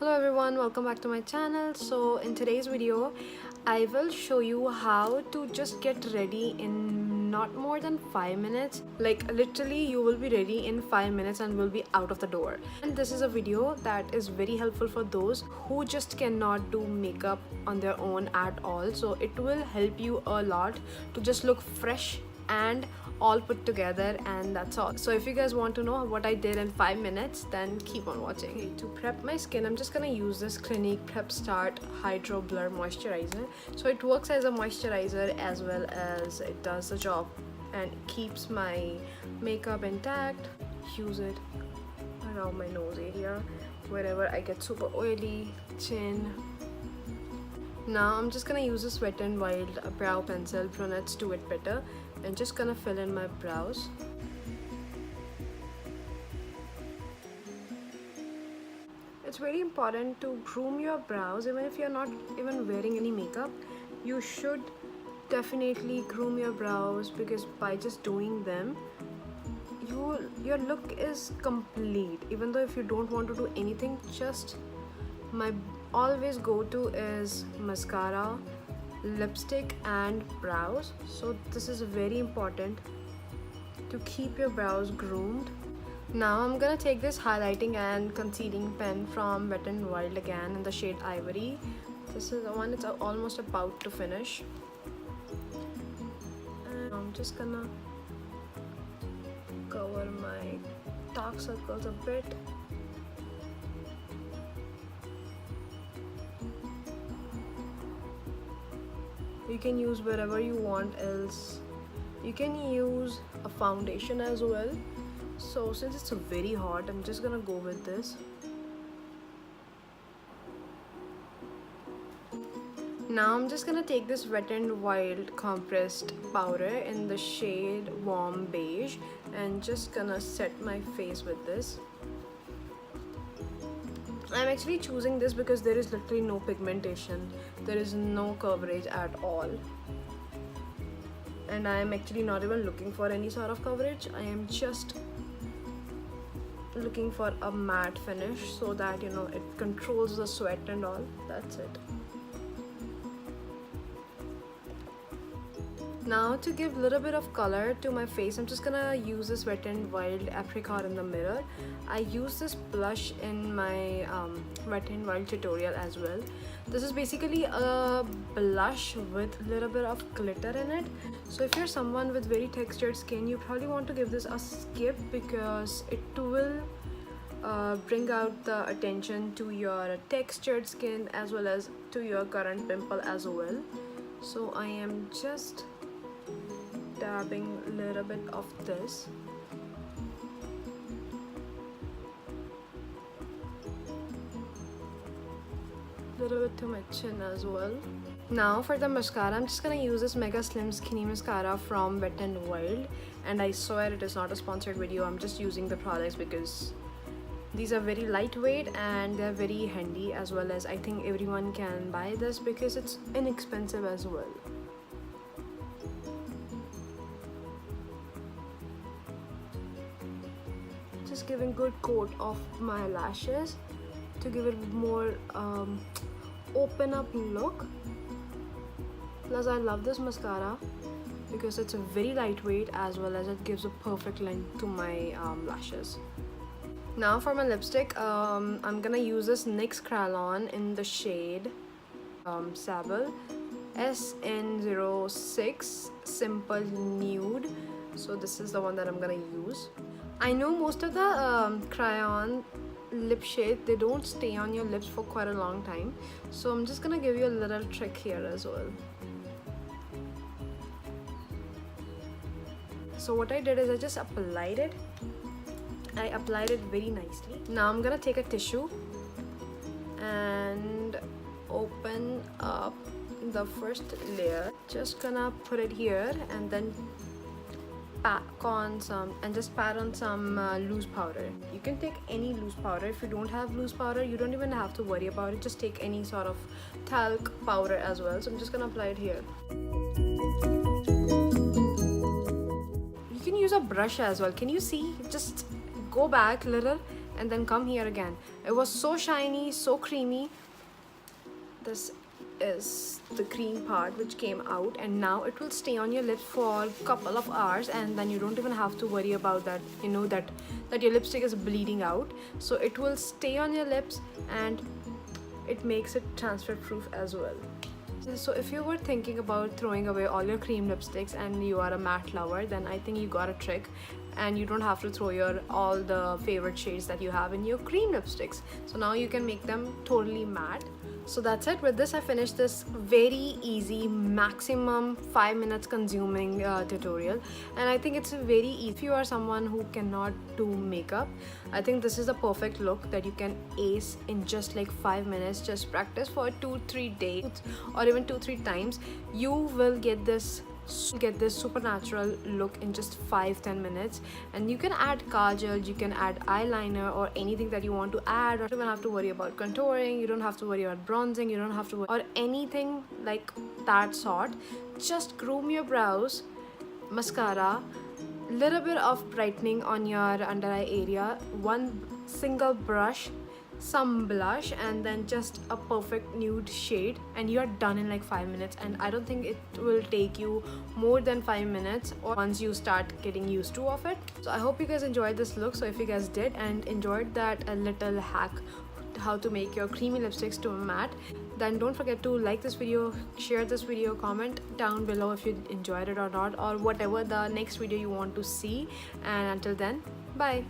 Hello everyone, welcome back to my channel. So in today's video I will show you how to just get ready in not more than 5 minutes. Like literally you will be ready in 5 minutes and will be out of the door. And this is a video that is very helpful for those who just cannot do makeup on their own at all. So it will help you a lot to just look fresh and all put together, and that's all. So if you guys want to know what I did in 5 minutes, then keep on watching. Okay, to prep my skin, I'm just gonna use this Clinique Prep Start Hydro Blur Moisturizer. So it works as a moisturizer as well as it does the job and keeps my makeup intact. Use it around my nose area, wherever I get super oily, chin. Now I'm just gonna use this Wet n Wild brow pencil, Brunettes Do It Better, and just gonna fill in my brows. It's very important to groom your brows. Even if you're not even wearing any makeup, you should definitely groom your brows, because by just doing them, your look is complete. Even though if you don't want to do anything, just my always go-to is mascara, lipstick and brows. So this is very important to keep your brows groomed. Now I'm gonna take this highlighting and concealing pen from Wet n Wild again in the shade Ivory. This is the one it's almost about to finish, and I'm just gonna cover my dark circles a bit. You can use wherever you want else. You can use a foundation as well. So since it's very hot, I'm just gonna go with this. Now I'm just gonna take this Wet n Wild compressed powder in the shade Warm Beige and just gonna set my face with this. I'm actually choosing this because there is literally no pigmentation, there is no coverage at all, and I am actually not even looking for any sort of coverage. I am just looking for a matte finish so that it controls the sweat and all. That's it. Now to give a little bit of color to my face, I'm just gonna use this Wet n Wild Apricot in the mirror. I use this blush in my Wet n Wild tutorial as well. This is basically a blush with a little bit of glitter in it. So if you're someone with very textured skin, you probably want to give this a skip, because it will bring out the attention to your textured skin as well as to your current pimple as well. So I am just dabbing a little bit of this. Little bit to my chin as well. Now for the mascara, I'm just gonna use this Mega Slim Skinny Mascara from Wet n Wild, and I swear it is not a sponsored video. I'm just using the products because these are very lightweight and they're very handy, as well as I think everyone can buy this because it's inexpensive as well. Just giving good coat of my lashes to give it more open up look. Plus I love this mascara because it's very lightweight, as well as it gives a perfect length to my lashes. Now for my lipstick, I'm gonna use this NYX Crayon in the shade SABLE SN06 Simple Nude. So this is the one that I'm gonna use. I know most of the crayon lip shade, they don't stay on your lips for quite a long time, so I'm just gonna give you a little trick here as well. So what I did is I just applied it. I applied it very nicely. Now I'm gonna take a tissue and open up the first layer. Just gonna put it here and then pat on some loose powder. You can take any loose powder. If you don't have loose powder, you don't even have to worry about it. Just take any sort of talc powder as well. So I'm just gonna apply it here. You can use a brush as well. Can you see? Just go back a little and then come here again. It was so shiny, so creamy. This is the cream part which came out, and now it will stay on your lips for a couple of hours, and then you don't even have to worry about that, you know, that your lipstick is bleeding out. So it will stay on your lips, and it makes it transfer proof as well. So if you were thinking about throwing away all your cream lipsticks and you are a matte lover, then I think you got a trick, and you don't have to throw your all the favorite shades that you have in your cream lipsticks. So now you can make them totally matte. So that's it. With this, I finished this very easy, maximum 5 minutes consuming tutorial, and I think it's very easy. If you are someone who cannot do makeup, I think this is the perfect look that you can ace in just like 5 minutes. Just practice for 2-3 days or even 2-3 times. You will get this supernatural look in just 5-10 minutes, and you can add kajal, you can add eyeliner or anything that you want to add. You don't have to worry about contouring, you don't have to worry about bronzing, you don't have to worry or anything like that sort. Just groom your brows, mascara, little bit of brightening on your under eye area, one single brush, some blush, and then just a perfect nude shade, and you are done in like 5 minutes. And I don't think it will take you more than 5 minutes or once you start getting used to of it. So I hope you guys enjoyed this look. So if you guys did and enjoyed that a little hack how to make your creamy lipsticks to matte, then don't forget to like this video, share this video, comment down below if you enjoyed it or not, or whatever the next video you want to see. And until then, bye.